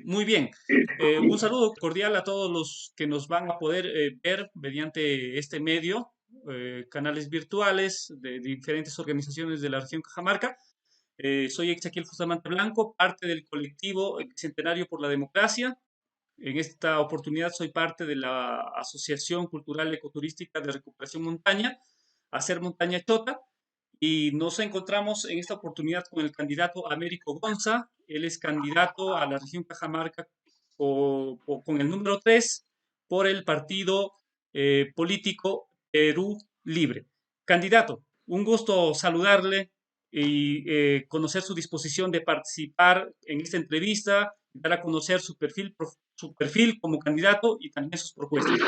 Muy bien. Un saludo cordial a todos los que nos van a poder ver mediante este medio, canales virtuales de diferentes organizaciones de la región Cajamarca. Soy Exaquiel Bustamante Blanco, parte del colectivo Centenario por la Democracia. En esta oportunidad soy parte de la Asociación Cultural Ecoturística de Recuperación Montaña, Hacer Montaña Chota, y nos encontramos en esta oportunidad con el candidato Américo Gonza. Él es candidato a la región Cajamarca con el número 3 por el partido político Perú Libre. Candidato, un gusto saludarle y conocer su disposición de participar en esta entrevista, dar a conocer su perfil como candidato y también sus propuestas.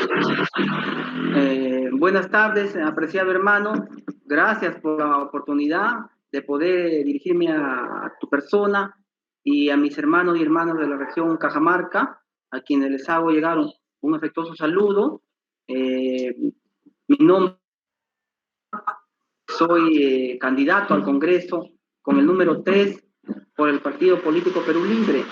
Buenas tardes, apreciado hermano. Gracias por la oportunidad de poder dirigirme a tu persona y a mis hermanos y hermanas de la región Cajamarca, a quienes les hago llegar un afectuoso saludo. Mi nombre, soy candidato al Congreso con el número 3 por el Partido Político Perú Libre.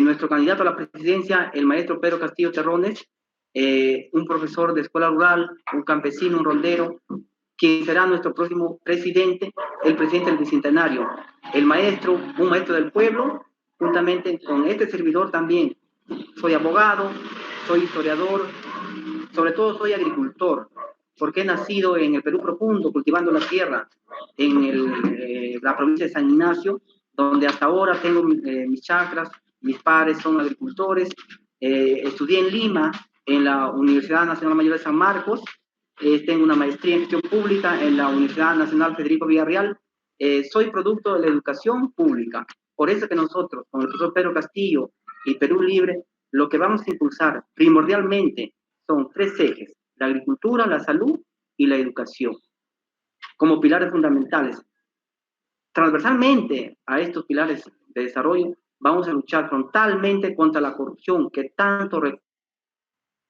Nuestro candidato a la presidencia, el maestro Pedro Castillo Terrones, un profesor de escuela rural, un campesino, un rondero, quien será nuestro próximo presidente, el presidente del Bicentenario, el maestro, un maestro del pueblo, juntamente con este servidor también. Soy abogado, soy historiador, sobre todo soy agricultor, porque he nacido en el Perú profundo, cultivando la tierra, en la provincia de San Ignacio, donde hasta ahora tengo mis chacras, mis padres son agricultores. Estudié en Lima, en la Universidad Nacional Mayor de San Marcos. Tengo una maestría en gestión pública en la Universidad Nacional Federico Villarreal. Soy producto de la educación pública. Por eso que nosotros, con el profesor Pedro Castillo y Perú Libre, lo que vamos a impulsar primordialmente son 3 ejes: la agricultura, la salud y la educación, como pilares fundamentales. Transversalmente a estos pilares de desarrollo, vamos a luchar frontalmente contra la corrupción, que tanto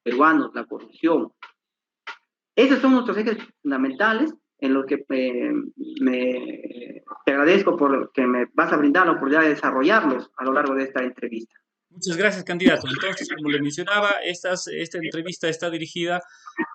peruanos, la corrupción. Esos son nuestros ejes fundamentales en los que te agradezco por que me vas a brindar la oportunidad de desarrollarlos a lo largo de esta entrevista. Muchas gracias, candidato. Entonces, como le mencionaba, esta entrevista está dirigida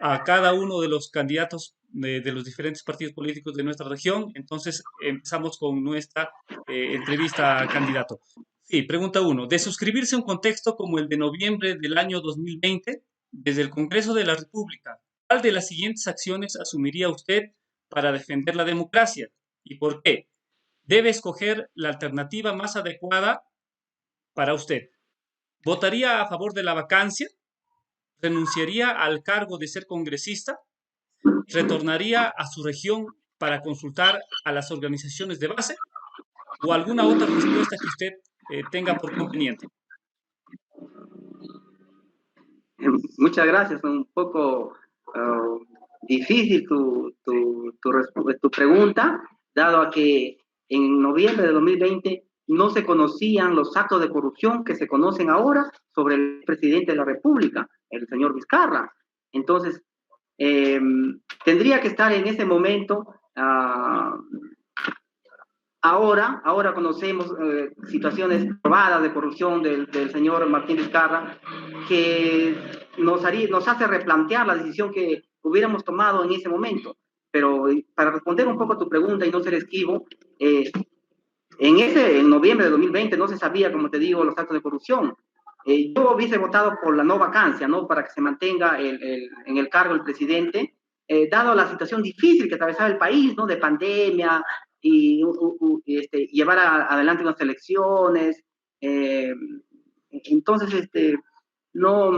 a cada uno de los candidatos de los diferentes partidos políticos de nuestra región. Entonces, empezamos con nuestra entrevista, candidato. Sí, pregunta 1. De suscribirse a un contexto como el de noviembre del año 2020, desde el Congreso de la República, ¿cuál de las siguientes acciones asumiría usted para defender la democracia? ¿Y por qué? Debe escoger la alternativa más adecuada para usted. ¿Votaría a favor de la vacancia? ¿Renunciaría al cargo de ser congresista? ¿Retornaría a su región para consultar a las organizaciones de base? ¿O alguna otra respuesta que usted tenga por conveniente? Muchas gracias. Un poco difícil tu pregunta, dado a que en noviembre de 2020 no se conocían los actos de corrupción que se conocen ahora sobre el presidente de la República, el señor Vizcarra. Entonces, tendría que estar en ese momento. Ahora conocemos situaciones probadas de corrupción del señor Martín Vizcarra, que nos hace replantear la decisión que hubiéramos tomado en ese momento. Pero para responder un poco a tu pregunta y no ser esquivo, en noviembre de 2020 no se sabía, como te digo, los actos de corrupción. Yo hubiese votado por la no vacancia, ¿no? Para que se mantenga en el cargo el presidente, dado la situación difícil que atravesaba el país, ¿no? De pandemia, y llevar adelante unas elecciones. Entonces, no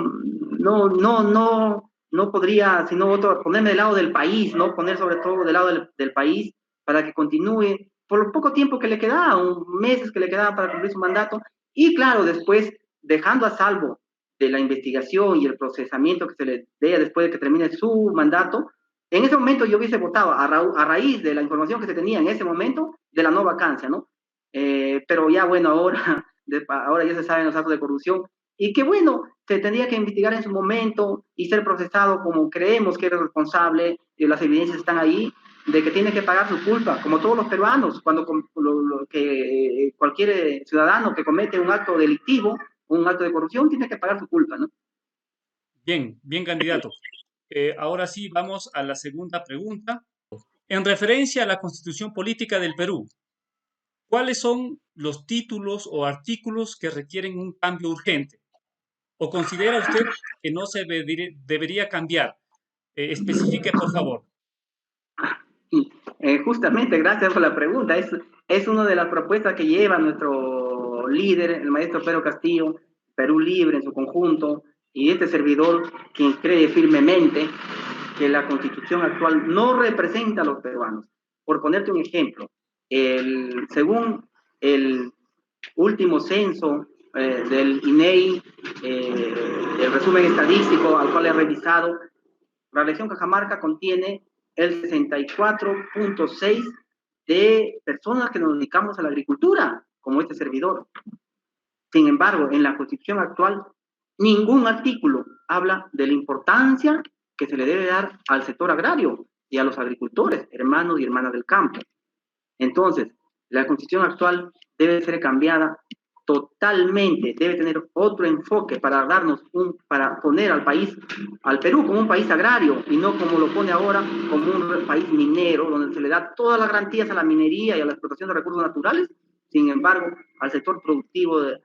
podría, sino ponerme del lado del país, ¿no? Poner sobre todo del lado del país para que continúe por lo poco tiempo que le quedaba, meses que le quedaban para cumplir su mandato, y claro, después dejando a salvo de la investigación y el procesamiento que se le dé después de que termine su mandato. En ese momento yo hubiese votado a raíz de la información que se tenía en ese momento de la no vacancia, ¿no? Pero ya bueno, ahora ya se saben los actos de corrupción, y que bueno, se tendría que investigar en su momento y ser procesado como creemos que era responsable, y las evidencias están ahí. de que tiene que pagar su culpa, como todos los peruanos, cuando cualquier ciudadano que comete un acto delictivo, un acto de corrupción, tiene que pagar su culpa, ¿no? Bien, bien, candidato. Ahora sí, vamos a la segunda pregunta. En referencia a la Constitución Política del Perú, ¿cuáles son los títulos o artículos que requieren un cambio urgente? ¿O considera usted que no se debería cambiar? Especifique, por favor. Y, justamente, gracias por la pregunta. Es una de las propuestas que lleva nuestro líder, el maestro Pedro Castillo, Perú Libre en su conjunto, y este servidor, quien cree firmemente que la constitución actual no representa a los peruanos. Por ponerte un ejemplo, según el último censo del INEI, el resumen estadístico al cual he revisado, la región Cajamarca contiene el 64.6 de personas que nos dedicamos a la agricultura, como este servidor. Sin embargo, en la constitución actual, ningún artículo habla de la importancia que se le debe dar al sector agrario y a los agricultores, hermanos y hermanas del campo. Entonces, la constitución actual debe ser cambiada totalmente, debe tener otro enfoque para para poner al país, al Perú como un país agrario y no como lo pone ahora como un país minero, donde se le da todas las garantías a la minería y a la explotación de recursos naturales. Sin embargo, al sector productivo de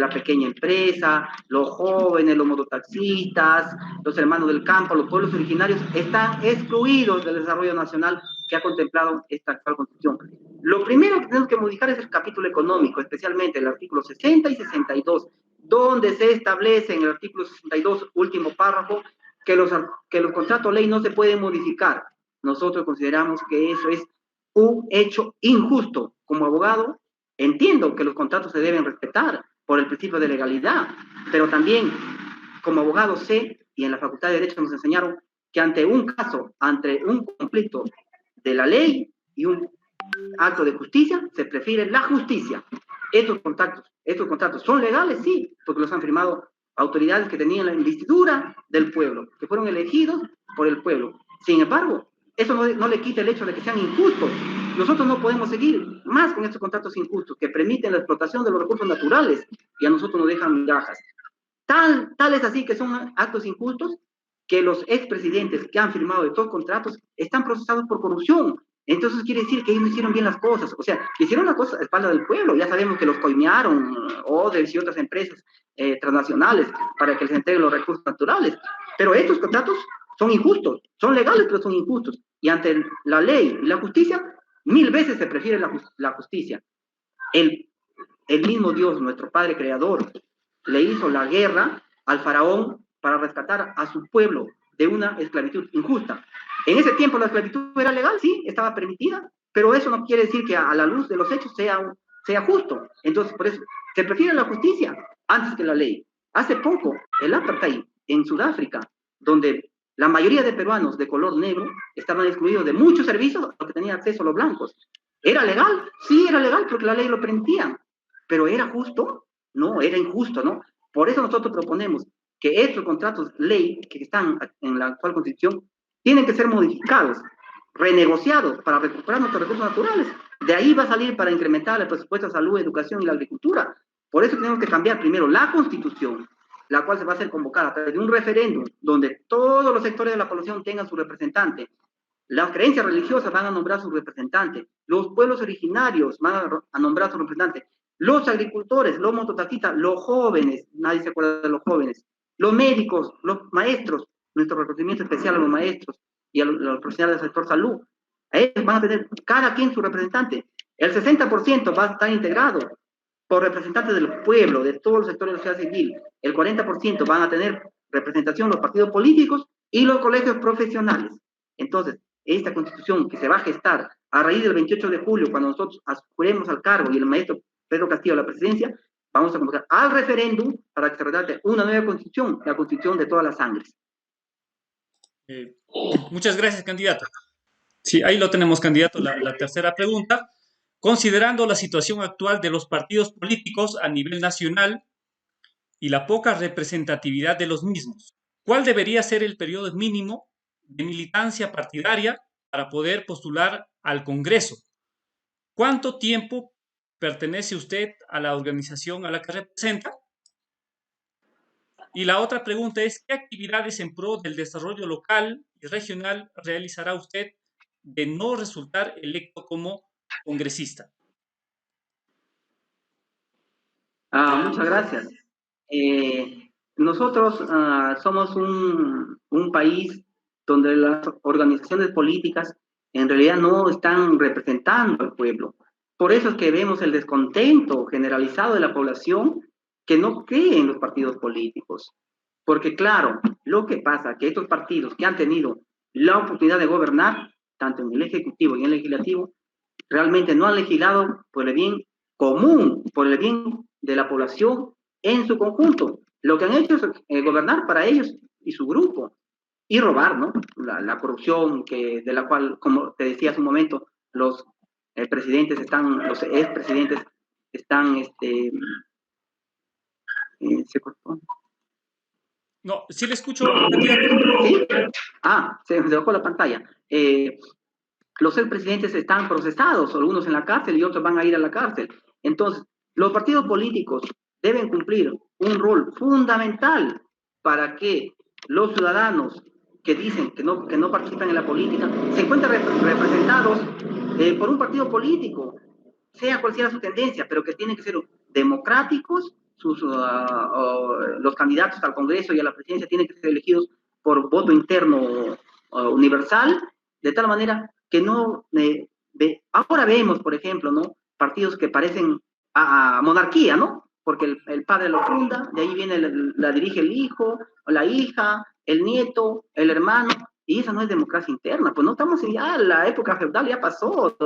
la pequeña empresa, los jóvenes, los mototaxistas, los hermanos del campo, los pueblos originarios, están excluidos del desarrollo nacional que ha contemplado esta actual constitución. Lo primero que tenemos que modificar es el capítulo económico, especialmente el artículo 60 y 62, donde se establece en el artículo 62, último párrafo, que los contratos ley no se pueden modificar. Nosotros consideramos que eso es un hecho injusto. Como abogado, entiendo que los contratos se deben respetar por el principio de legalidad, pero también como abogado sé, y en la Facultad de Derecho nos enseñaron, que ante un caso, ante un conflicto de la ley y un acto de justicia, se prefiere la justicia. Estos contratos son legales, sí, porque los han firmado autoridades que tenían la investidura del pueblo, que fueron elegidos por el pueblo. Sin embargo, eso no le quita el hecho de que sean injustos. Nosotros no podemos seguir más con estos contratos injustos que permiten la explotación de los recursos naturales y a nosotros nos dejan migajas. Tal es así que son actos injustos que los expresidentes que han firmado estos contratos están procesados por corrupción. Entonces quiere decir que ellos no hicieron bien las cosas. O sea, hicieron las cosas a espalda del pueblo. Ya sabemos que los coimearon Odebrecht y otras empresas transnacionales para que les entreguen los recursos naturales. Pero estos contratos son injustos. Son legales, pero son injustos. Y ante la ley y la justicia, 1000 veces se prefiere la justicia. El mismo Dios, nuestro Padre Creador, le hizo la guerra al faraón para rescatar a su pueblo de una esclavitud injusta. En ese tiempo la esclavitud era legal, sí, estaba permitida, pero eso no quiere decir que a la luz de los hechos sea justo. Entonces, por eso, se prefiere la justicia antes que la ley. Hace poco, el apartheid en Sudáfrica, donde la mayoría de peruanos de color negro estaban excluidos de muchos servicios a los que tenían acceso los blancos. ¿Era legal? Sí, era legal porque la ley lo permitía. ¿Pero era justo? No, era injusto, ¿no? Por eso nosotros proponemos que estos contratos ley que están en la actual constitución tienen que ser modificados, renegociados para recuperar nuestros recursos naturales. De ahí va a salir para incrementar el presupuesto de salud, educación y la agricultura. Por eso tenemos que cambiar primero la constitución, la cual se va a hacer convocada a través de un referéndum donde todos los sectores de la población tengan su representante. Las creencias religiosas van a nombrar su representante, los pueblos originarios van a nombrar su representante, los agricultores, los mototaxistas, los jóvenes, nadie se acuerda de los jóvenes, los médicos, los maestros, nuestro reconocimiento especial a los maestros y a los profesionales del sector salud. A ellos van a tener cada quien su representante. El 60% va a estar integrado por representantes del pueblo, de todos los sectores de la sociedad civil. El 40% van a tener representación los partidos políticos y los colegios profesionales. Entonces, esta constitución que se va a gestar a raíz del 28 de julio, cuando nosotros aspiremos al cargo y el maestro Pedro Castillo a la presidencia, vamos a convocar al referéndum para que se redacte una nueva constitución, la constitución de todas las sangres. Muchas gracias, candidato. Sí, ahí lo tenemos, candidato. La tercera pregunta. Considerando la situación actual de los partidos políticos a nivel nacional y la poca representatividad de los mismos, ¿cuál debería ser el periodo mínimo de militancia partidaria para poder postular al Congreso. ¿Cuánto tiempo pertenece usted a la organización a la que representa? Y la otra pregunta es, ¿qué actividades en pro del desarrollo local y regional realizará usted de no resultar electo como congresista? Muchas gracias. Nosotros somos un país donde las organizaciones políticas en realidad no están representando al pueblo. Por eso es que vemos el descontento generalizado de la población que no cree en los partidos políticos. Porque claro, lo que pasa es que estos partidos que han tenido la oportunidad de gobernar, tanto en el Ejecutivo y en el Legislativo, realmente no han legislado por el bien común, por el bien de la población en su conjunto. Lo que han hecho es gobernar para ellos y su grupo y robar, ¿no? La corrupción de la cual, como te decía hace un momento, los presidentes están, los expresidentes están, se cortó. No, sí le escucho, candidato. ¿Sí? Se bajó la pantalla. Los expresidentes están procesados, algunos en la cárcel y otros van a ir a la cárcel. Entonces, los partidos políticos deben cumplir un rol fundamental para que los ciudadanos que dicen que no participan en la política se encuentren representados por un partido político, sea cual sea su tendencia, pero que tienen que ser democráticos. Los candidatos al Congreso y a la presidencia tienen que ser elegidos por voto interno universal, de tal manera que no... ahora vemos, por ejemplo, ¿no? Partidos que parecen a monarquía, ¿no? Porque el padre lo funda, de ahí viene, la dirige el hijo, la hija, el nieto, el hermano, y esa no es democracia interna, pues no estamos ya en la época feudal, ya pasó,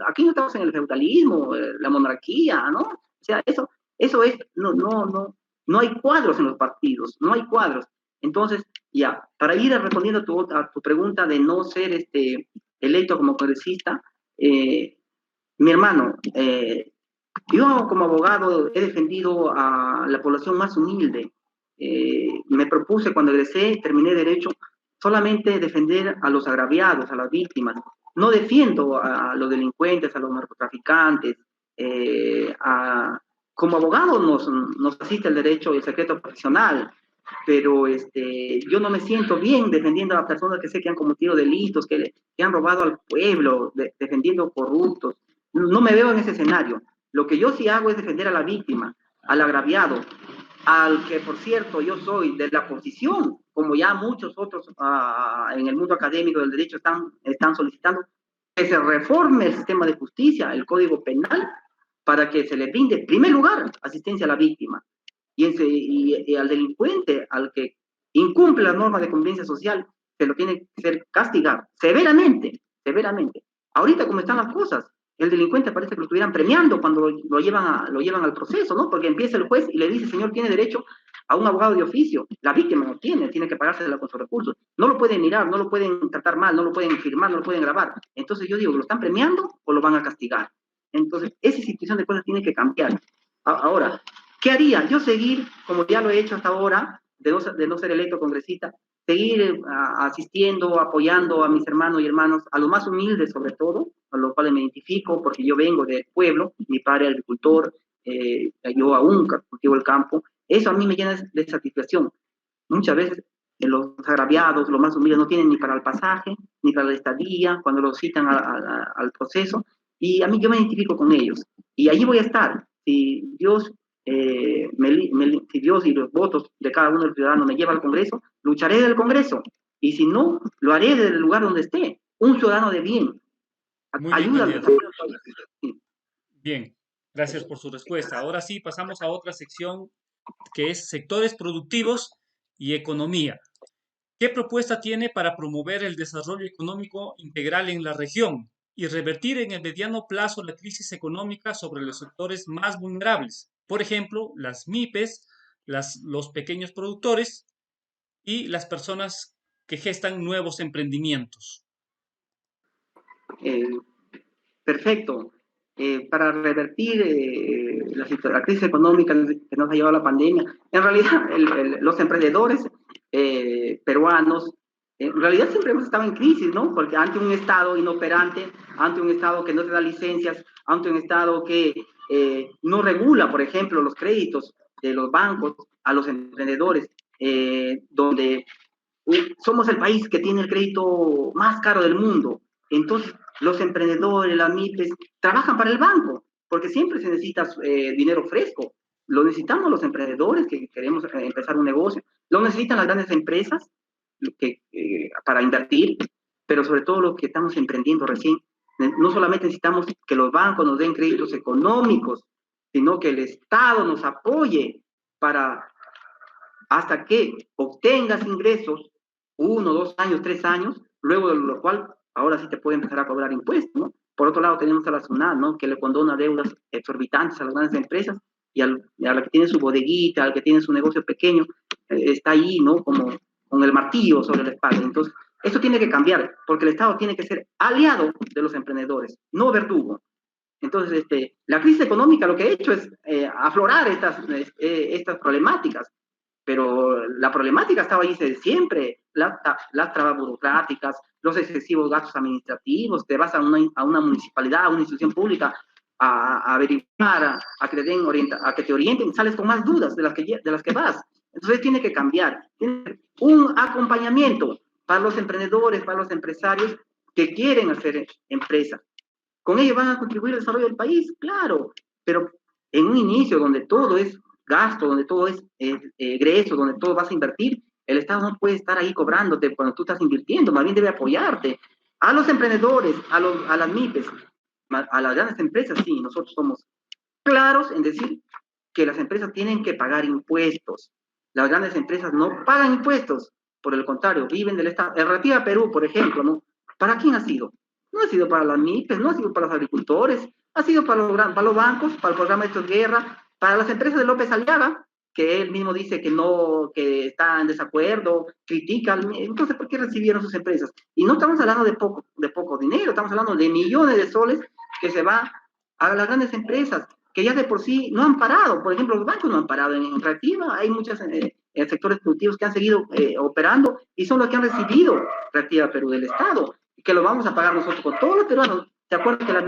aquí no estamos en el feudalismo, la monarquía, ¿no? O sea, eso es, no hay cuadros en los partidos, no hay cuadros. Entonces, ya, para ir respondiendo a tu pregunta de no ser electo como congresista, mi hermano, yo como abogado he defendido a la población más humilde. Me propuse cuando egresé, terminé Derecho, solamente defender a los agraviados, a las víctimas. No defiendo a los delincuentes, a los narcotraficantes. Como abogado nos asiste el derecho y el secreto profesional, pero yo no me siento bien defendiendo a personas que sé que han cometido delitos, que han robado al pueblo, defendiendo corruptos. No me veo en ese escenario. Lo que yo sí hago es defender a la víctima, al agraviado, al que, por cierto, yo soy de la oposición, como ya muchos otros en el mundo académico del derecho están solicitando, que se reforme el sistema de justicia, el Código Penal, para que se le brinde, en primer lugar, asistencia a la víctima y al delincuente, al que incumple las normas de convivencia social, se lo tiene que ser castigar severamente, severamente. Ahorita, como están las cosas, el delincuente parece que lo estuvieran premiando cuando lo llevan al proceso, ¿no? Porque empieza el juez y le dice, señor, tiene derecho a un abogado de oficio. La víctima no tiene que pagársela con sus recursos. No lo pueden mirar, no lo pueden tratar mal, no lo pueden firmar, no lo pueden grabar. Entonces yo digo, ¿lo están premiando o lo van a castigar? Entonces, esa situación de cosas tiene que cambiar. Ahora, ¿qué haría? Yo seguir, como ya lo he hecho hasta ahora, de no ser electo congresista, seguir asistiendo, apoyando a mis hermanos y hermanas, a los más humildes sobre todo, a los cuales me identifico porque yo vengo del pueblo, mi padre es agricultor, yo aún cultivo el campo. Eso a mí me llena de satisfacción. Muchas veces los agraviados, los más humildes, no tienen ni para el pasaje, ni para la estadía, cuando los citan al proceso, y a mí yo me identifico con ellos. Y allí voy a estar. Si Dios, si Dios y los votos de cada uno de los ciudadanos me lleva al Congreso, lucharé del Congreso. Y si no, lo haré desde el lugar donde esté. Un ciudadano de bien. Muy bien, Ayuda al candidato. desarrollo del país. Sí. Bien, gracias por su respuesta. Ahora sí, pasamos a otra sección que es sectores productivos y economía. ¿Qué propuesta tiene para promover el desarrollo económico integral en la región y revertir en el mediano plazo la crisis económica sobre los sectores más vulnerables? Por ejemplo, las MIPES, los pequeños productores y las personas que gestan nuevos emprendimientos. Eh, Perfecto. Para revertir la crisis económica que nos ha llevado la pandemia, en realidad los emprendedores peruanos En realidad siempre hemos estado en crisis, ¿no? Porque ante un Estado inoperante, ante un Estado que no te da licencias, ante un Estado que no regula, por ejemplo, los créditos de los bancos a los emprendedores, donde somos el país que tiene el crédito más caro del mundo. Entonces, los emprendedores, las MIPES, trabajan para el banco, porque siempre se necesita dinero fresco. Lo necesitamos los emprendedores que queremos empezar un negocio, lo necesitan las grandes empresas para invertir, pero sobre todo los que estamos emprendiendo recién. No solamente necesitamos que los bancos nos den créditos económicos, sino que el Estado nos apoye para hasta que obtengas ingresos, 1, 2 años, 3 años, luego de lo cual ahora sí te puede empezar a cobrar impuestos, ¿no? Por otro lado tenemos a la SUNAT, ¿no? Que le condona deudas exorbitantes a las grandes empresas y a la que tiene su bodeguita, al que tiene su negocio pequeño, está ahí, ¿no? Como con el martillo sobre la espalda. Entonces, eso tiene que cambiar, porque el Estado tiene que ser aliado de los emprendedores, no verdugo. Entonces, la crisis económica lo que ha hecho es aflorar estas problemáticas, pero la problemática estaba ahí desde siempre, las trabas burocráticas, los excesivos gastos administrativos, te vas a una municipalidad, a una institución pública a averiguar, a que te orienten, sales con más dudas de las que vas. Entonces tiene que cambiar, tiene un acompañamiento para los emprendedores, para los empresarios que quieren hacer empresa. Con ello van a contribuir al desarrollo del país, claro, pero en un inicio donde todo es gasto, donde todo es egreso, donde todo vas a invertir, el Estado no puede estar ahí cobrándote cuando tú estás invirtiendo, más bien debe apoyarte. A los emprendedores, a las MIPES, a las grandes empresas, sí, nosotros somos claros en decir que las empresas tienen que pagar impuestos. Las grandes empresas no pagan impuestos, por el contrario, viven del Estado. El Reactiva Perú, por ejemplo, ¿no? ¿Para quién ha sido? No ha sido para las MIPES, no ha sido para los agricultores, ha sido para los bancos, para el programa de guerra, para las empresas de López Aliaga, que él mismo dice que no, que está en desacuerdo, critica. Entonces, ¿por qué recibieron sus empresas? Y no estamos hablando de poco dinero, estamos hablando de millones de soles que se va a las grandes empresas, que ya de por sí no han parado. Por ejemplo, los bancos no han parado en Reactiva, hay muchos sectores productivos que han seguido operando y son los que han recibido Reactiva Perú del Estado, que lo vamos a pagar nosotros con todos los peruanos. ¿Te acuerdas que la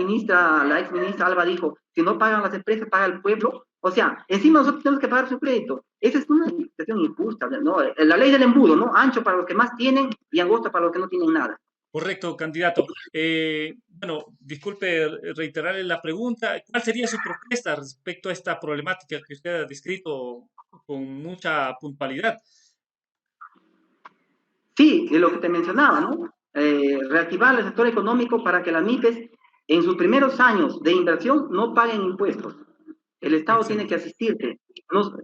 ex ministra Alba dijo, si no pagan las empresas, paga el pueblo? O sea, encima nosotros tenemos que pagar su crédito. Esa es una situación injusta, ¿no? La ley del embudo, ¿no? Ancho para los que más tienen y angosto para los que no tienen nada. Correcto, candidato. Bueno, disculpe reiterarle la pregunta. ¿Cuál sería su propuesta respecto a esta problemática que usted ha descrito con mucha puntualidad? Sí, es lo que te mencionaba, ¿no? Reactivar el sector económico para que las MIPES en sus primeros años de inversión no paguen impuestos. El Estado tiene que Excelente. asistirte.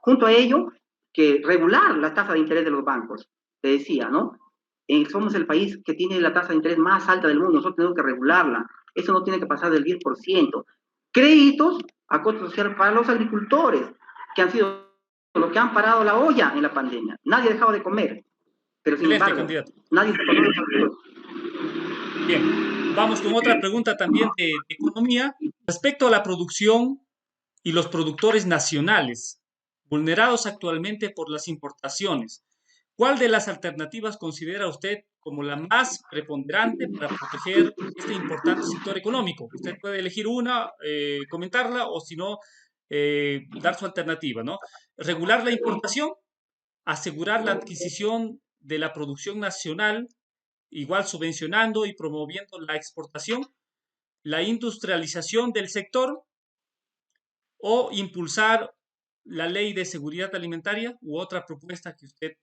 Junto a ello, que regular la tasa de interés de los bancos. Te decía, ¿no? Somos el país que tiene la tasa de interés más alta del mundo, nosotros tenemos que regularla. Eso no tiene que pasar del 10%. Créditos a costo social para los agricultores, que han sido los que han parado la olla en la pandemia. Nadie ha dejado de comer, pero sin Excelente, embargo, candidato. nadie se conoce los agricultores. Bien, vamos con otra pregunta también de economía. Respecto a la producción y los productores nacionales, vulnerados actualmente por las importaciones, ¿cuál de las alternativas considera usted como la más preponderante para proteger este importante sector económico? Usted puede elegir una, comentarla o si no, dar su alternativa, ¿no? Regular la importación, asegurar la adquisición de la producción nacional, igual subvencionando y promoviendo la exportación, la industrialización del sector o impulsar la ley de seguridad alimentaria u otra propuesta que usted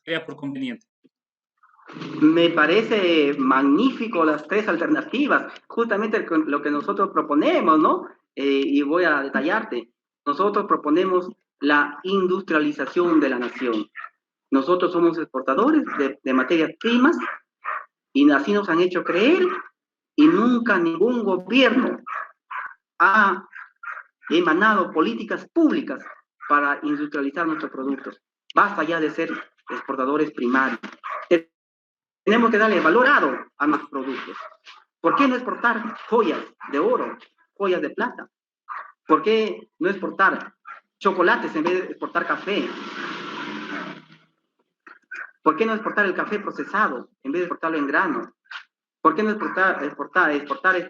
crea por conveniente. Me parece magnífico las tres alternativas, justamente lo que nosotros proponemos, ¿no? Y voy a detallarte. Nosotros proponemos la industrialización de la nación. Nosotros somos exportadores de materias primas y así nos han hecho creer y nunca ningún gobierno ha emanado políticas públicas para industrializar nuestros productos. Basta ya de ser exportadores primarios. Tenemos que darle valorado a nuestros productos. ¿Por qué no exportar joyas de oro, joyas de plata? ¿Por qué no exportar chocolates en vez de exportar café? ¿Por qué no exportar el café procesado en vez de exportarlo en grano? ¿Por qué no exportar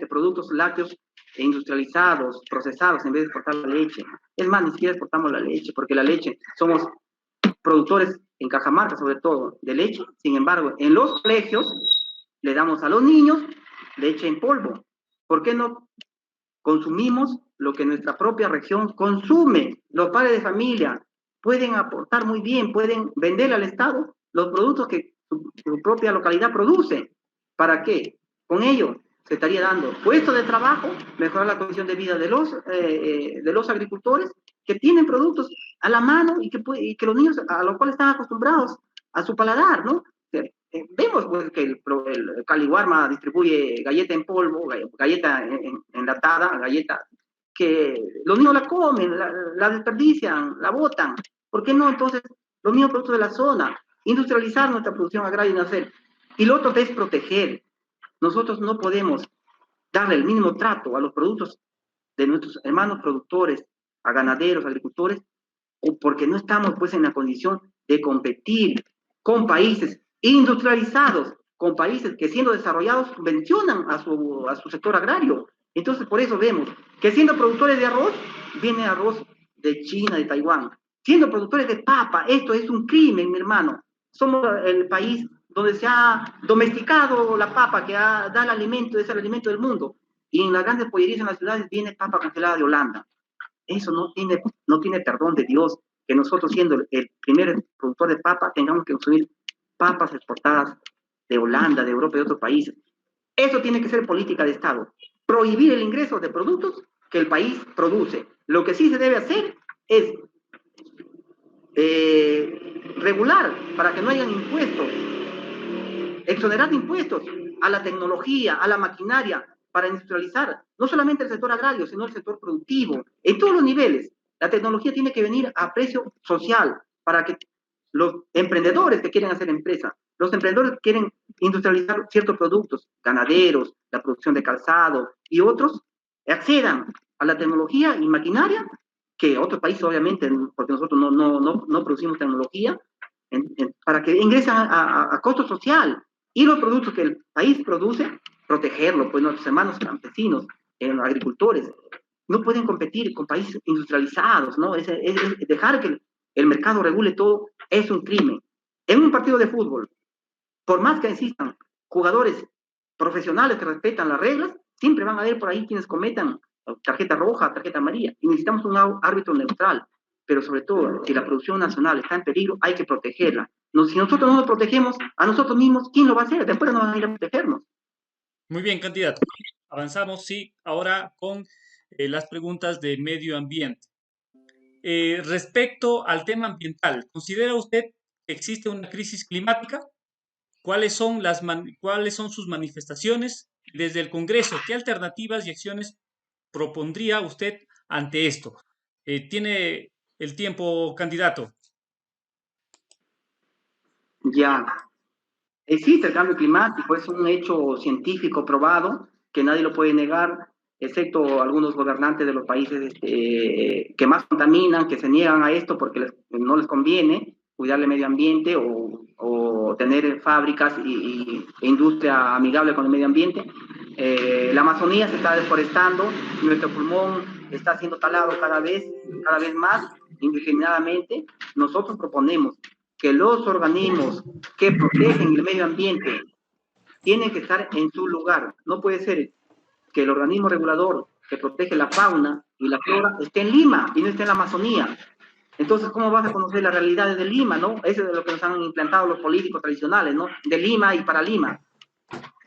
productos lácteos industrializados, procesados, en vez de exportar la leche? Es más, ni siquiera exportamos la leche, porque la leche, somos productores en Cajamarca, sobre todo, de leche. Sin embargo, en los colegios le damos a los niños leche en polvo. ¿Por qué no consumimos lo que nuestra propia región consume? Los padres de familia pueden aportar muy bien, pueden vender al Estado los productos que su propia localidad produce. ¿Para qué? Con ello se estaría dando puestos de trabajo, mejorar la condición de vida de los agricultores que tienen productos a la mano y que los niños a los cuales están acostumbrados a su paladar, ¿no? Vemos pues, que el Caliwarma distribuye galleta en polvo, galleta enlatada, galleta que los niños la comen, la desperdician, la botan. ¿Por qué no entonces los mismos productos de la zona? Industrializar nuestra producción agraria y nacer. Y lo otro es proteger. Nosotros no podemos darle el mismo trato a los productos de nuestros hermanos productores, a ganaderos, agricultores, o porque no estamos pues en la condición de competir con países industrializados, con países que siendo desarrollados subvencionan a su sector agrario. Entonces por eso vemos que siendo productores de arroz, viene arroz de China, de Taiwán. Siendo productores de papa, esto es un crimen, mi hermano. Somos el país donde se ha domesticado la papa, que da el alimento, es el alimento del mundo. Y en las grandes pollerías en las ciudades viene papa congelada de Holanda. Eso no tiene perdón de Dios, que nosotros siendo el primer productor de papa tengamos que consumir papas exportadas de Holanda, de Europa y de otros países. Eso tiene que ser política de Estado. Prohibir el ingreso de productos que el país produce. Lo que sí se debe hacer es regular para que no hayan impuestos, exonerar de impuestos a la tecnología, a la maquinaria, para industrializar no solamente el sector agrario, sino el sector productivo, en todos los niveles. La tecnología tiene que venir a precio social para que los emprendedores que quieren hacer empresa, los emprendedores que quieren industrializar ciertos productos, ganaderos, la producción de calzado y otros, accedan a la tecnología y maquinaria que otros países obviamente, porque nosotros no producimos tecnología, para que ingresen a costo social. Y los productos que el país produce, protegerlo, pues nuestros hermanos campesinos, agricultores, no pueden competir con países industrializados, ¿no? Es dejar que el mercado regule todo es un crimen. En un partido de fútbol, por más que existan jugadores profesionales que respetan las reglas, siempre van a haber por ahí quienes cometan tarjeta roja, tarjeta amarilla, y necesitamos un árbitro neutral. Pero sobre todo, si la producción nacional está en peligro, hay que protegerla. Si nosotros no nos protegemos a nosotros mismos, ¿quién lo va a hacer? Después no van a ir a protegernos. Muy bien, candidato. Avanzamos, sí, ahora con las preguntas de medio ambiente. Respecto al tema ambiental, ¿considera usted que existe una crisis climática? ¿Cuáles son sus manifestaciones desde el Congreso? ¿Qué alternativas y acciones propondría usted ante esto? Tiene el tiempo, candidato. Ya, existe el cambio climático, es un hecho científico probado que nadie lo puede negar, excepto algunos gobernantes de los países que más contaminan, que se niegan a esto porque no les conviene cuidar el medio ambiente o tener fábricas e industria amigable con el medio ambiente. La Amazonía se está deforestando, nuestro pulmón está siendo talado cada vez más indiscriminadamente. Nosotros proponemos que los organismos que protegen el medio ambiente tienen que estar en su lugar. No puede ser que el organismo regulador que protege la fauna y la flora esté en Lima y no esté en la Amazonía. Entonces, ¿cómo vas a conocer las realidades de Lima, no? Eso es de lo que nos han implantado los políticos tradicionales, ¿no? De Lima y para Lima.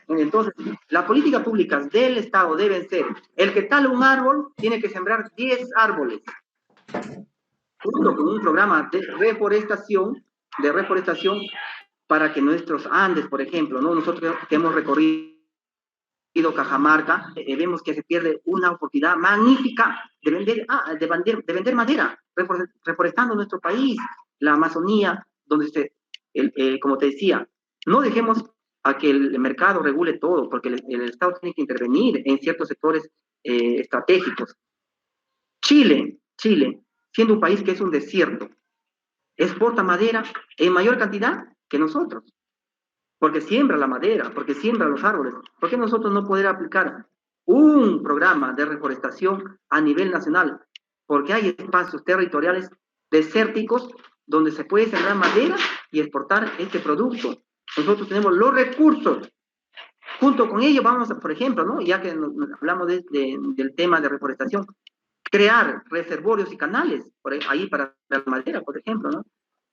Entonces, las políticas públicas del Estado deben ser, el que tala un árbol tiene que sembrar 10 árboles, junto con un programa de reforestación para que nuestros Andes, por ejemplo, ¿no? Nosotros que hemos recorrido Cajamarca, vemos que se pierde una oportunidad magnífica de vender madera, reforestando nuestro país, la Amazonía, donde como te decía, no dejemos a que el mercado regule todo, porque el Estado tiene que intervenir en ciertos sectores estratégicos. Chile, siendo un país que es un desierto, exporta madera en mayor cantidad que nosotros, porque siembra la madera, porque siembra los árboles. ¿Por qué nosotros no poder aplicar un programa de reforestación a nivel nacional? Porque hay espacios territoriales desérticos donde se puede sembrar madera y exportar este producto. Nosotros tenemos los recursos. Junto con ello vamos a, por ejemplo, ¿no? Ya que hablamos del tema de reforestación, crear reservorios y canales por ahí para la madera, por ejemplo, ¿no?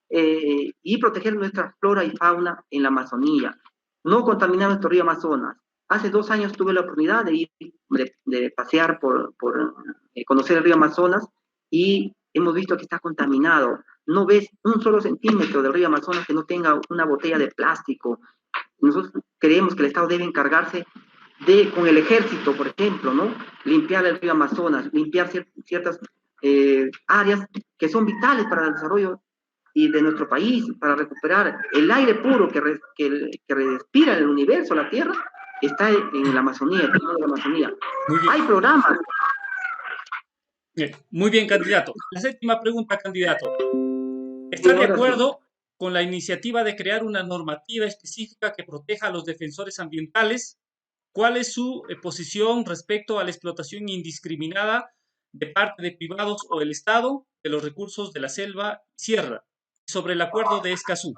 Y proteger nuestra flora y fauna en la Amazonía, no contaminar nuestro río Amazonas. Hace 2 años tuve la oportunidad de ir, de pasear por conocer el río Amazonas y hemos visto que está contaminado. No ves un solo centímetro del río Amazonas que no tenga una botella de plástico. Nosotros creemos que el Estado debe encargarse de, con el ejército, por ejemplo, ¿no? Limpiar el río Amazonas, limpiar ciertas áreas que son vitales para el desarrollo y de nuestro país, para recuperar el aire puro que respira en el universo, la Tierra, está en la Amazonía, el de la Amazonía. Muy bien. Hay programas. Muy bien, candidato. La séptima pregunta, candidato. ¿Está de acuerdo con la iniciativa de crear una normativa específica que proteja a los defensores ambientales? ¿Cuál es su posición respecto a la explotación indiscriminada de parte de privados o el Estado de los recursos de la selva y sierra? Sobre el acuerdo de Escazú.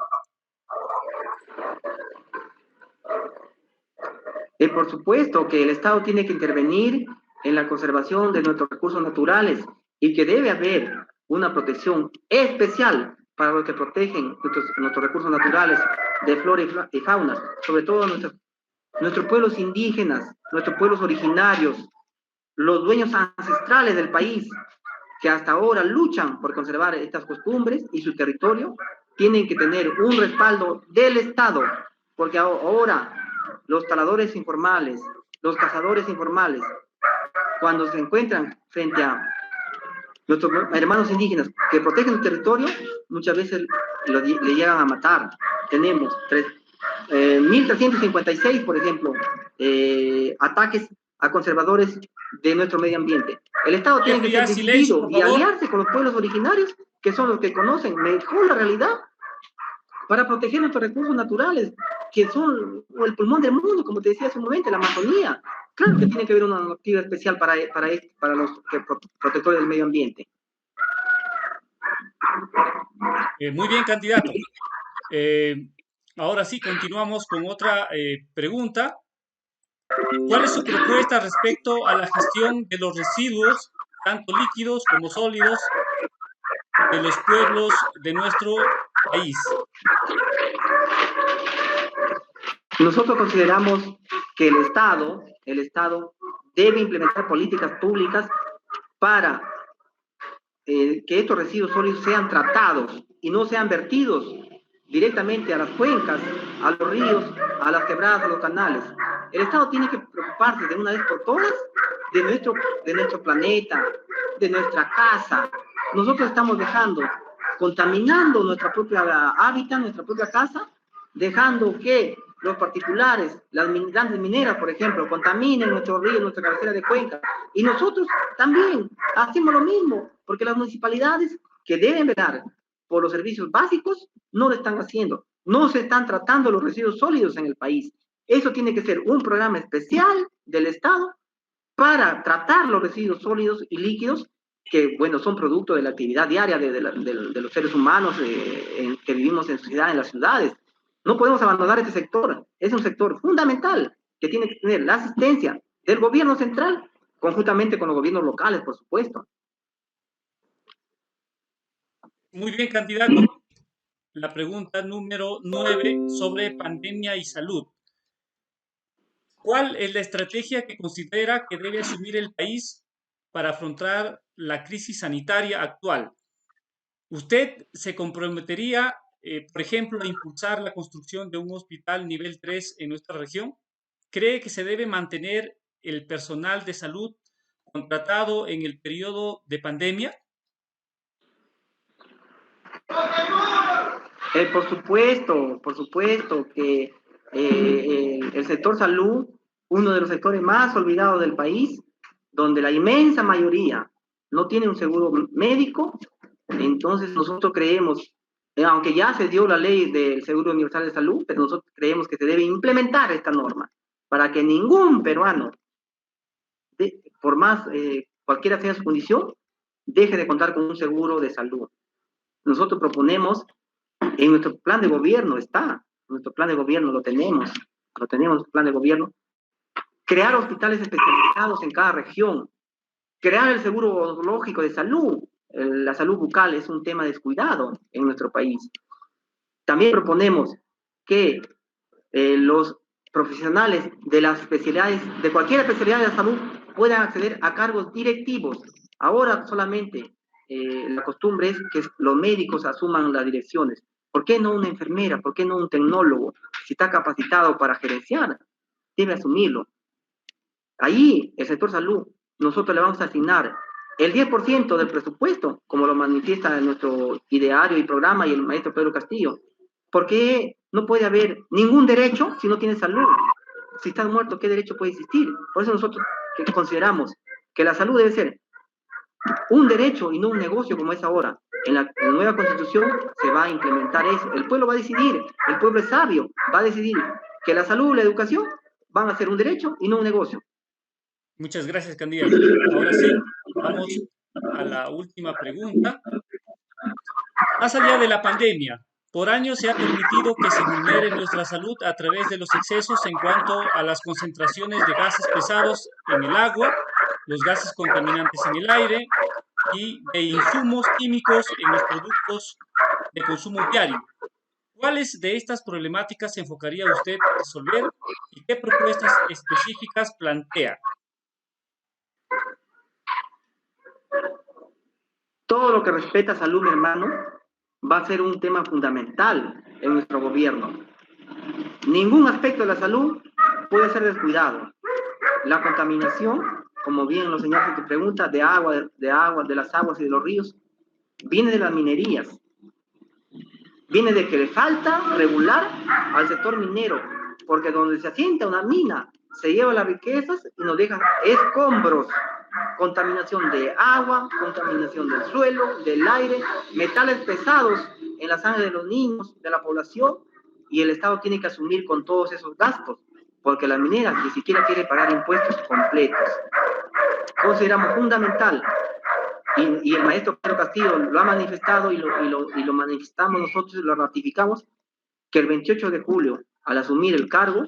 Por supuesto que el Estado tiene que intervenir en la conservación de nuestros recursos naturales y que debe haber una protección especial para los que protegen nuestros recursos naturales de flora y fauna, sobre todo nuestros pueblos indígenas, nuestros pueblos originarios, los dueños ancestrales del país, que hasta ahora luchan por conservar estas costumbres y su territorio, tienen que tener un respaldo del Estado, porque ahora los taladores informales, los cazadores informales, cuando se encuentran frente a nuestros hermanos indígenas que protegen el territorio, muchas veces le llegan a matar. Tenemos 1.356, por ejemplo, ataques a conservadores de nuestro medio ambiente. El Estado tiene que ser decidido y aliarse con los pueblos originarios, que son los que conocen mejor la realidad, para proteger nuestros recursos naturales, que son el pulmón del mundo, como te decía hace un momento, la Amazonía. Claro que tiene que haber una normativa especial para los protectores del medio ambiente. Muy bien, candidato. Ahora sí, continuamos con otra pregunta. ¿Cuál es su propuesta respecto a la gestión de los residuos, tanto líquidos como sólidos, de los pueblos de nuestro país? Nosotros consideramos que el Estado debe implementar políticas públicas para que estos residuos sólidos sean tratados y no sean vertidos directamente a las cuencas, a los ríos, a las quebradas, a los canales. El Estado tiene que preocuparse de una vez por todas de nuestro planeta, de nuestra casa. Nosotros estamos contaminando nuestra propia hábitat, nuestra propia casa, dejando que los particulares, las grandes mineras, por ejemplo, contaminen nuestros ríos, nuestra cabecera de cuenca. Y nosotros también hacemos lo mismo, porque las municipalidades que deben velar por los servicios básicos no lo están haciendo. No se están tratando los residuos sólidos en el país. Eso tiene que ser un programa especial del Estado para tratar los residuos sólidos y líquidos que, bueno, son producto de la actividad diaria de los seres humanos que vivimos en sociedad, en las ciudades. No podemos abandonar este sector. Es un sector fundamental que tiene que tener la asistencia del gobierno central, conjuntamente con los gobiernos locales, por supuesto. Muy bien, candidato. La pregunta número 9 sobre pandemia y salud. ¿Cuál es la estrategia que considera que debe asumir el país para afrontar la crisis sanitaria actual? ¿Usted se comprometería, por ejemplo, a impulsar la construcción de un hospital nivel 3 en nuestra región? ¿Cree que se debe mantener el personal de salud contratado en el periodo de pandemia? Por supuesto que el sector salud, uno de los sectores más olvidados del país, donde la inmensa mayoría no tiene un seguro médico, entonces nosotros creemos aunque ya se dio la ley del Seguro Universal de Salud, pero nosotros creemos que se debe implementar esta norma para que ningún peruano, por más cualquiera sea su condición, deje de contar con un seguro de salud. Nosotros proponemos, en nuestro plan de gobierno está, en nuestro plan de gobierno lo tenemos en el plan de gobierno, crear hospitales especializados en cada región, crear el seguro odontológico de salud. La salud bucal es un tema descuidado en nuestro país. También proponemos que los profesionales de las especialidades, de cualquier especialidad de la salud, puedan acceder a cargos directivos. Ahora solamente la costumbre es que los médicos asuman las direcciones. ¿Por qué no una enfermera? ¿Por qué no un tecnólogo? Si está capacitado para gerenciar, debe asumirlo. Ahí, el sector salud, nosotros le vamos a asignar el 10% del presupuesto, como lo manifiesta en nuestro ideario y programa y el maestro Pedro Castillo. Porque no puede haber ningún derecho si no tiene salud. Si estás muerto, ¿qué derecho puede existir? Por eso nosotros consideramos que la salud debe ser un derecho y no un negocio como es ahora. En la nueva constitución se va a implementar eso. El pueblo va a decidir, el pueblo es sabio, va a decidir que la salud y la educación van a ser un derecho y no un negocio. Muchas gracias, candidato. Ahora sí, vamos a la última pregunta. Más allá de la pandemia, por años se ha permitido que se vulnere nuestra salud a través de los excesos en cuanto a las concentraciones de gases pesados en el agua, los gases contaminantes en el aire y de insumos químicos en los productos de consumo diario. ¿Cuáles de estas problemáticas se enfocaría usted a resolver y qué propuestas específicas plantea? Todo lo que respeta a salud, mi hermano, va a ser un tema fundamental en nuestro gobierno. Ningún aspecto de la salud puede ser descuidado. La contaminación, como bien lo señala tu pregunta, de las aguas y de los ríos, viene de las minerías. Viene de que le falta regular al sector minero, porque donde se asienta una mina, se lleva las riquezas y nos deja escombros. Contaminación de agua, contaminación del suelo, del aire, metales pesados en la sangre de los niños, de la población, y el Estado tiene que asumir con todos esos gastos, porque la minera ni siquiera quiere pagar impuestos completos. Consideramos fundamental, y el maestro Pedro Castillo lo ha manifestado y lo manifestamos nosotros y lo ratificamos, que el 28 de julio, al asumir el cargo,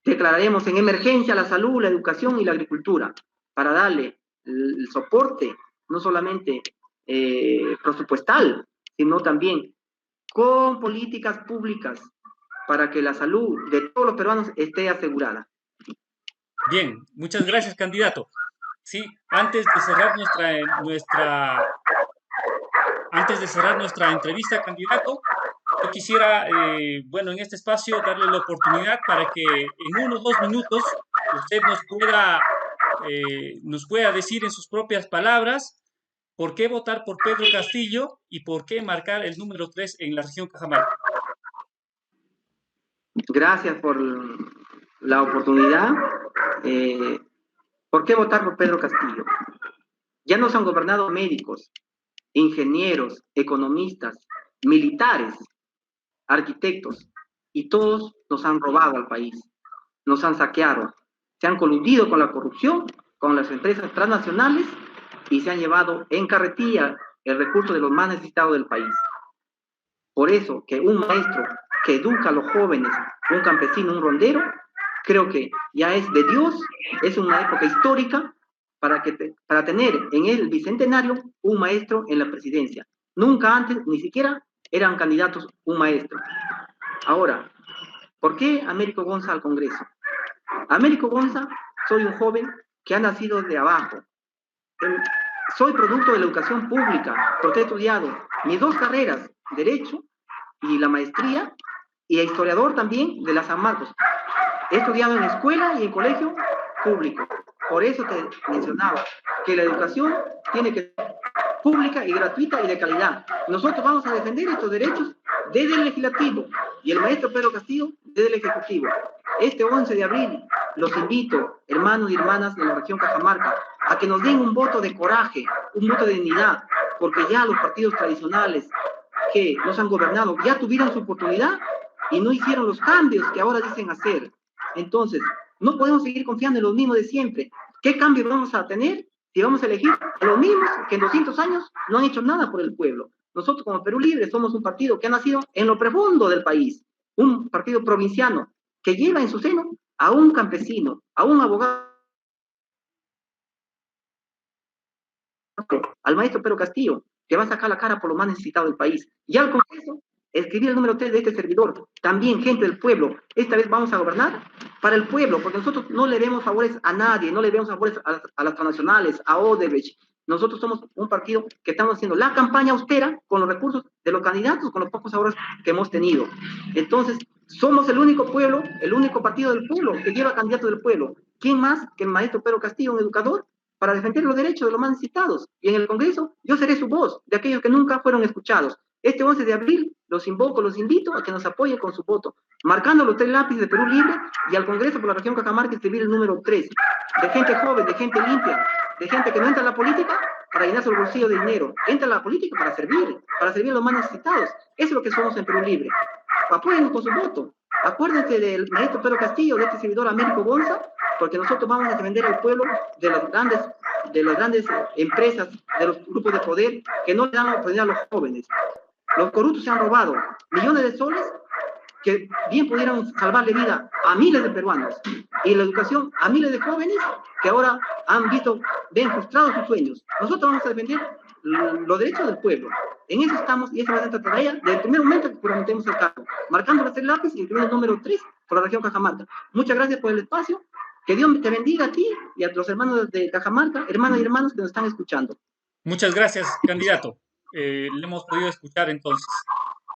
declararemos en emergencia la salud, la educación y la agricultura, para darle el soporte, no solamente presupuestal, sino también con políticas públicas para que la salud de todos los peruanos esté asegurada. Bien, muchas gracias, candidato. Sí, antes de cerrar nuestra entrevista, candidato, yo quisiera, bueno, en este espacio darle la oportunidad para que en 1 o 2 minutos usted nos pueda decir en sus propias palabras por qué votar por Pedro Castillo y por qué marcar el número 3 en la región Cajamarca. Gracias por la oportunidad. ¿Por qué votar por Pedro Castillo? Ya nos han gobernado médicos, ingenieros, economistas, militares, arquitectos, y todos nos han robado al país, nos han saqueado, se han coludido con la corrupción, con las empresas transnacionales y se han llevado en carretilla el recurso de los más necesitados del país. Por eso que un maestro que educa a los jóvenes, un campesino, un rondero, creo que ya es de Dios, es una época histórica para tener en el bicentenario un maestro en la presidencia. Nunca antes, ni siquiera eran candidatos un maestro. Ahora, ¿por qué Américo Gonza al Congreso? Américo Gonza, soy un joven que ha nacido de abajo. Soy producto de la educación pública, porque he estudiado mis 2 carreras, Derecho y la maestría, y historiador también de la San Marcos. He estudiado en escuela y en colegio público. Por eso te mencionaba que la educación tiene que ser pública y gratuita y de calidad. Nosotros vamos a defender estos derechos desde el legislativo y el maestro Pedro Castillo desde el ejecutivo. Este 11 de abril los invito, hermanos y hermanas de la región Cajamarca, a que nos den un voto de coraje, un voto de dignidad, porque ya los partidos tradicionales que nos han gobernado ya tuvieron su oportunidad y no hicieron los cambios que ahora dicen hacer. Entonces, no podemos seguir confiando en los mismos de siempre. ¿Qué cambio vamos a tener si vamos a elegir a los mismos que en 200 años no han hecho nada por el pueblo? Nosotros como Perú Libre somos un partido que ha nacido en lo profundo del país, un partido provinciano que lleva en su seno a un campesino, a un abogado, al maestro Pedro Castillo, que va a sacar la cara por lo más necesitado del país. Y al Congreso, escribir el número 3 de este servidor, también gente del pueblo. Esta vez vamos a gobernar para el pueblo, porque nosotros no le demos favores a nadie, no le demos favores a las transnacionales, a Odebrecht. Nosotros somos un partido que estamos haciendo la campaña austera con los recursos de los candidatos, con los pocos ahorros que hemos tenido. Entonces, somos el único pueblo, el único partido del pueblo que lleva candidato del pueblo. ¿Quién más que el maestro Pedro Castillo, un educador, para defender los derechos de los más necesitados? Y en el Congreso yo seré su voz, de aquellos que nunca fueron escuchados. Este 11 de abril los invoco, los invito a que nos apoyen con su voto, marcando los 3 lápices de Perú Libre y al Congreso por la región Cajamarca escribir el número 3, de gente joven, de gente limpia, de gente que no entra a la política para llenarse el bolsillo de dinero, entra a la política para servir a los más necesitados. Eso es lo que somos en Perú Libre. Apóyennos con su voto. Acuérdense del maestro Pedro Castillo, de este servidor Américo Gonza, porque nosotros vamos a defender al pueblo de las grandes empresas, de los grupos de poder que no le dan la oportunidad a los jóvenes. Los corruptos se han robado millones de soles que bien pudieran salvarle vida a miles de peruanos y la educación a miles de jóvenes que ahora ven frustrados sus sueños. Nosotros vamos a defender los derechos del pueblo. En eso estamos y esa va a ser nuestra tarea desde el primer momento que juramentemos el cargo, marcando los 3 lápices y escribiendo el número 3 por la región Cajamarca. Muchas gracias por el espacio. Que Dios te bendiga a ti y a los hermanos de Cajamarca, hermanas y hermanos que nos están escuchando. Muchas gracias, candidato. Le hemos podido escuchar entonces.